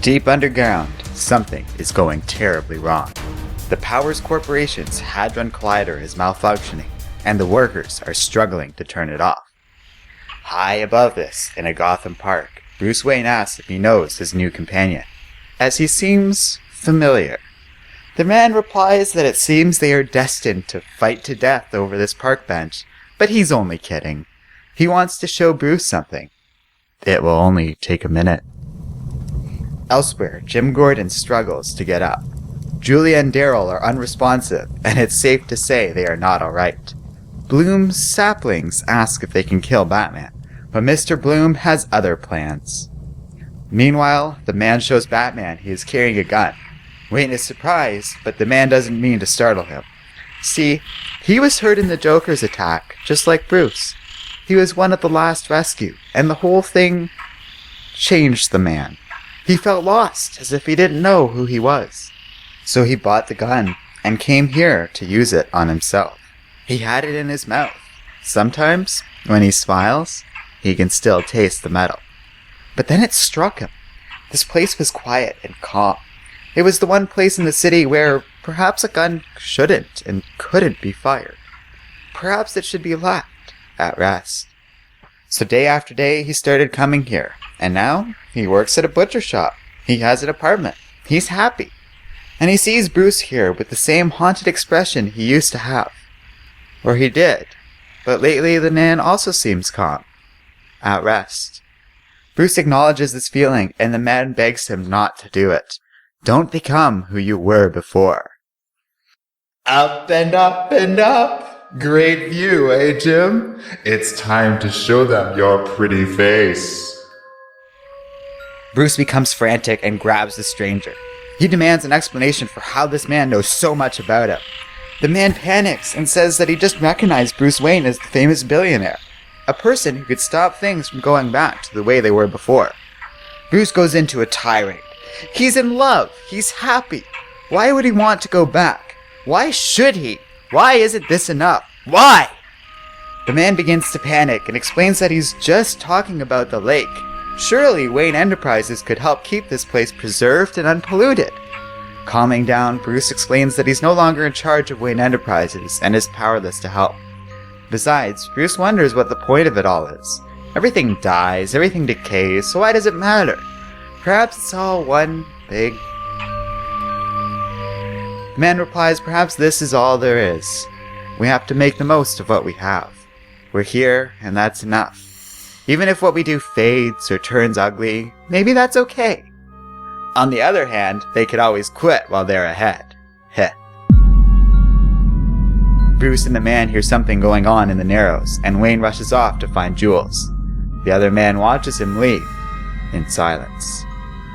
Deep underground, something is going terribly wrong. The Powers Corporation's Hadron Collider is malfunctioning, and the workers are struggling to turn it off. High above this, in a Gotham park, Bruce Wayne asks if he knows his new companion, as he seems familiar. The man replies that it seems they are destined to fight to death over this park bench, but he's only kidding. He wants to show Bruce something. It will only take a minute. Elsewhere, Jim Gordon struggles to get up. Julia and Daryl are unresponsive, and it's safe to say they are not alright. Bloom's saplings ask if they can kill Batman, but Mr. Bloom has other plans. Meanwhile, the man shows Batman he is carrying a gun. Wayne is surprised, but the man doesn't mean to startle him. See, he was hurt in the Joker's attack, just like Bruce. He was one at the last rescue, and the whole thing changed the man. He felt lost, as if he didn't know who he was. So he bought the gun, and came here to use it on himself. He had it in his mouth. Sometimes, when he smiles, he can still taste the metal. But then it struck him. This place was quiet and calm. It was the one place in the city where perhaps a gun shouldn't and couldn't be fired. Perhaps it should be left at rest. So day after day he started coming here, and now he works at a butcher shop. He has an apartment. He's happy. And he sees Bruce here with the same haunted expression he used to have. Or he did. But lately the man also seems calm. At rest. Bruce acknowledges this feeling, and the man begs him not to do it. Don't become who you were before. Up and up and up. Great view, eh, Jim? It's time to show them your pretty face. Bruce becomes frantic and grabs the stranger. He demands an explanation for how this man knows so much about him. The man panics and says that he just recognized Bruce Wayne as the famous billionaire, a person who could stop things from going back to the way they were before. Bruce goes into a tirade. He's in love. He's happy. Why would he want to go back? Why should he? Why isn't this enough? Why? The man begins to panic and explains that he's just talking about the lake. Surely Wayne Enterprises could help keep this place preserved and unpolluted. Calming down, Bruce explains that he's no longer in charge of Wayne Enterprises and is powerless to help. Besides, Bruce wonders what the point of it all is. Everything dies, everything decays, so why does it matter? Perhaps it's all one big... The man replies, perhaps this is all there is. We have to make the most of what we have. We're here, and that's enough. Even if what we do fades or turns ugly, maybe that's okay. On the other hand, they could always quit while they're ahead. Heh. Bruce and the man hear something going on in the Narrows, and Wayne rushes off to find Jules. The other man watches him leave, in silence.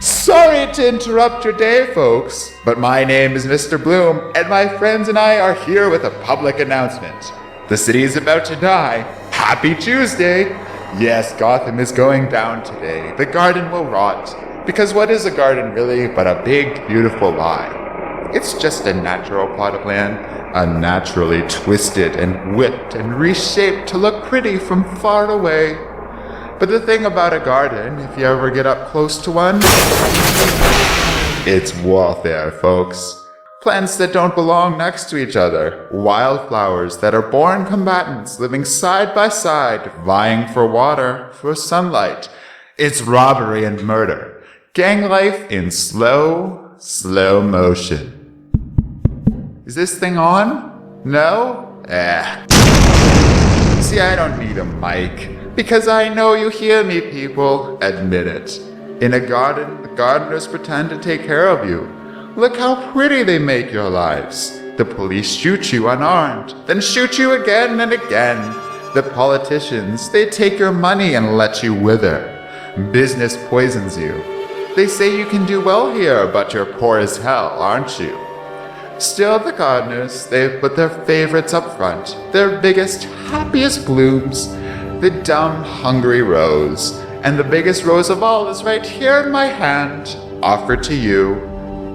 Sorry to interrupt your day, folks, but my name is Mr. Bloom, and my friends and I are here with a public announcement. The city is about to die. Happy Tuesday! Yes, Gotham is going down today. The garden will rot. Because what is a garden really but a big, beautiful lie? It's just a natural plot of land, unnaturally twisted and whipped and reshaped to look pretty from far away. But the thing about a garden, if you ever get up close to one, it's warfare, folks. Plants that don't belong next to each other. Wildflowers that are born combatants living side by side, vying for water, for sunlight. It's robbery and murder. Gang life in slow motion. Is this thing on? No? See, I don't need a mic, because I know you hear me, people. Admit it. In a garden, the gardeners pretend to take care of you. Look how pretty they make your lives. The police shoot you unarmed, then shoot you again and again. The politicians, they take your money and let you wither. Business poisons you. They say you can do well here, but you're poor as hell, aren't you? Still, the gardeners, they've put their favorites up front, their biggest, happiest blooms, the dumb, hungry rose. And the biggest rose of all is right here in my hand, offered to you,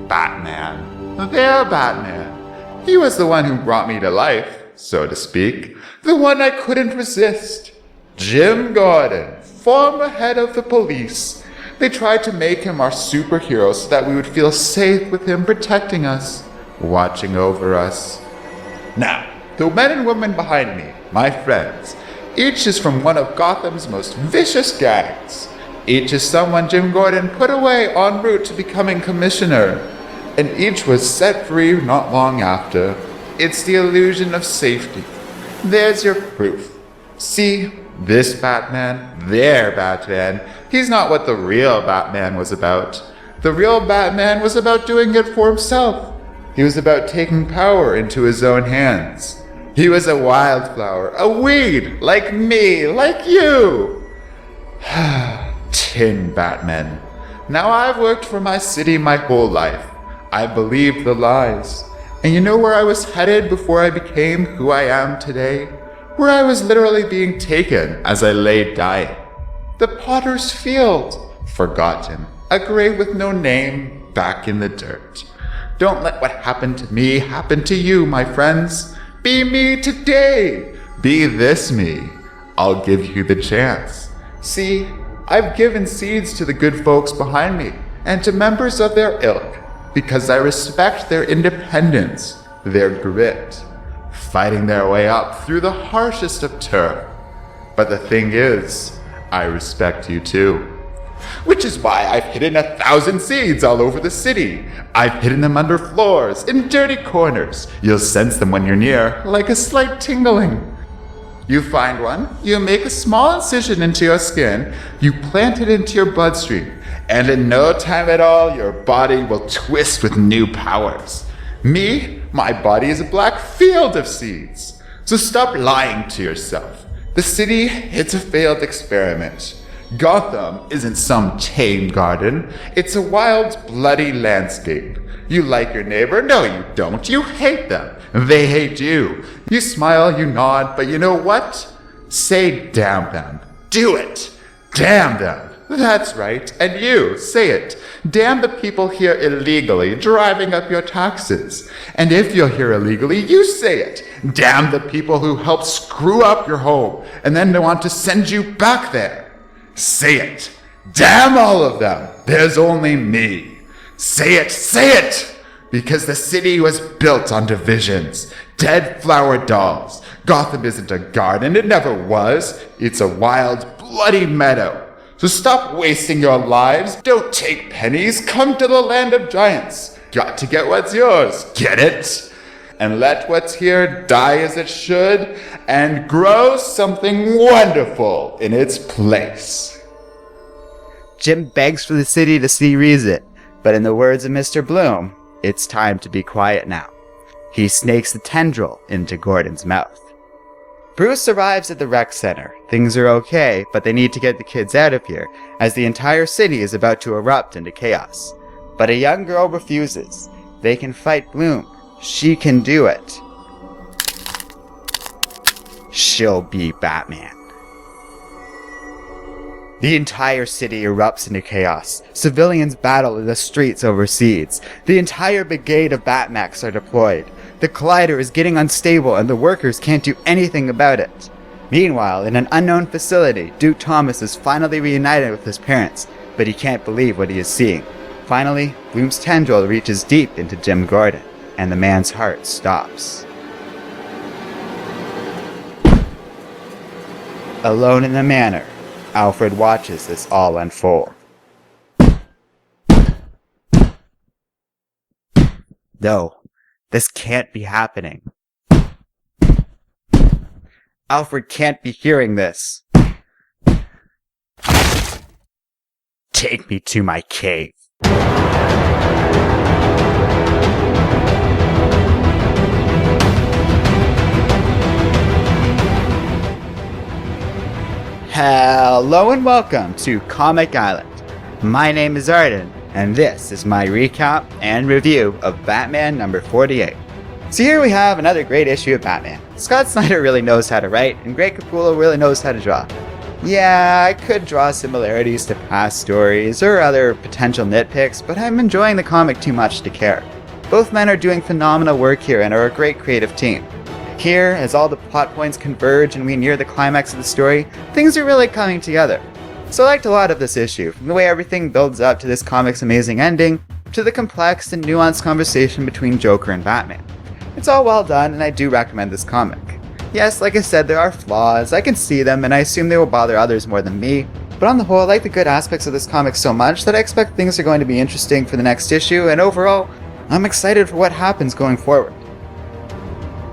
Batman. Their Batman. He was the one who brought me to life, so to speak, the one I couldn't resist. Jim Gordon, former head of the police, They tried to make him our superhero so that we would feel safe with him protecting us, watching over us. Now, the men and women behind me, my friends, each is from one of Gotham's most vicious gangs. Each is someone Jim Gordon put away en route to becoming commissioner, and each was set free not long after. It's the illusion of safety. There's your proof. See, this Batman, their Batman, he's not what the real Batman was about. The real Batman was about doing it for himself. He was about taking power into his own hands. He was a wildflower, a weed, like me, like you. Tin Batman. Now I've worked for my city my whole life. I believed the lies. And you know where I was headed before I became who I am today? Where I was literally being taken as I lay dying. The potter's field. Forgotten. A grave with no name, back in the dirt. Don't let what happened to me happen to you, my friends. Be me today. Be this me. I'll give you the chance. See, I've given seeds to the good folks behind me and to members of their ilk because I respect their independence, their grit, fighting their way up through the harshest of turf. But the thing is, I respect you too. Which is why I've hidden 1,000 seeds all over the city. I've hidden them under floors, in dirty corners. You'll sense them when you're near, like a slight tingling. You find one, you make a small incision into your skin, you plant it into your bloodstream, and in no time at all, your body will twist with new powers. Me, my body is a black field of seeds. So stop lying to yourself. The city, it's a failed experiment. Gotham isn't some tame garden. It's a wild, bloody landscape. You like your neighbor? No, you don't. You hate them. They hate you. You smile, you nod, but you know what? Say damn them. Do it. Damn them. That's right. And you, say it. Damn the people here illegally, driving up your taxes. And if you're here illegally, you say it. Damn the people who help screw up your home and then want to send you back there. Say it. Damn all of them. There's only me. Say it, because the city was built on divisions, dead flower dolls. Gotham isn't a garden, it never was. It's a wild, bloody meadow. So stop wasting your lives, don't take pennies, come to the land of giants. Got to get what's yours, get it? And let what's here die as it should, and grow something wonderful in its place. Jim begs for the city to see reason, but in the words of Mr. Bloom, it's time to be quiet now. He snakes the tendril into Gordon's mouth. Bruce arrives at the rec center. Things are okay, but they need to get the kids out of here, as the entire city is about to erupt into chaos. But a young girl refuses. They can fight Bloom. She can do it. She'll be Batman. The entire city erupts into chaos. Civilians battle in the streets over seeds. The entire brigade of Batmechs are deployed. The collider is getting unstable and the workers can't do anything about it. Meanwhile, in an unknown facility, Duke Thomas is finally reunited with his parents, but he can't believe what he is seeing. Finally, Bloom's tendril reaches deep into Jim Gordon, and the man's heart stops. Alone in the manor, Alfred watches this all unfold. No, this can't be happening. Alfred can't be hearing this. Take me to my cave. Hello and welcome to Comic Island. My name is Arden, and this is my recap and review of Batman number 48. So here we have another great issue of Batman. Scott Snyder really knows how to write, and Greg Capullo really knows how to draw. Yeah, I could draw similarities to past stories or other potential nitpicks, but I'm enjoying the comic too much to care. Both men are doing phenomenal work here and are a great creative team. Here, as all the plot points converge and we near the climax of the story, things are really coming together. So I liked a lot of this issue, from the way everything builds up to this comic's amazing ending, to the complex and nuanced conversation between Joker and Batman. It's all well done, and I do recommend this comic. Yes, like I said, there are flaws, I can see them, and I assume they will bother others more than me, but on the whole, I like the good aspects of this comic so much that I expect things are going to be interesting for the next issue, and overall, I'm excited for what happens going forward.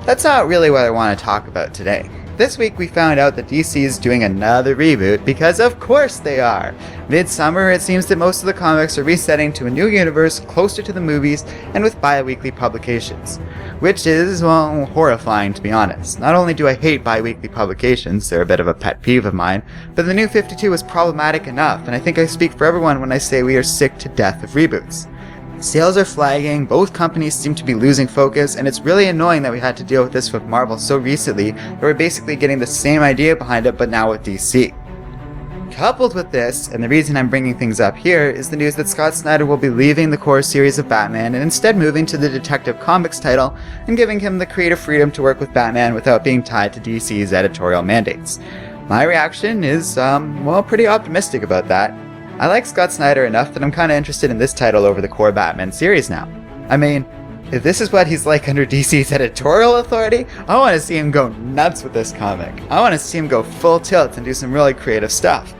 That's not really what I want to talk about today. This week we found out that DC is doing another reboot, because of course they are! Midsummer, it seems that most of the comics are resetting to a new universe closer to the movies and with bi-weekly publications. Which is, well, horrifying to be honest. Not only do I hate bi-weekly publications, they're a bit of a pet peeve of mine, but the new 52 is problematic enough, and I think I speak for everyone when I say we are sick to death of reboots. Sales are flagging, both companies seem to be losing focus, and it's really annoying that we had to deal with this with Marvel so recently that we're basically getting the same idea behind it but now with DC. Coupled with this, and the reason I'm bringing things up here, is the news that Scott Snyder will be leaving the core series of Batman and instead moving to the Detective Comics title and giving him the creative freedom to work with Batman without being tied to DC's editorial mandates. My reaction is, pretty optimistic about that. I like Scott Snyder enough that I'm kinda interested in this title over the core Batman series now. I mean, if this is what he's like under DC's editorial authority, I want to see him go nuts with this comic. I want to see him go full tilt and do some really creative stuff.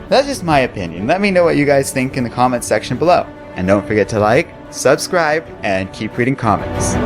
That's just my opinion. Let me know what you guys think in the comments section below. And don't forget to like, subscribe, and keep reading comics.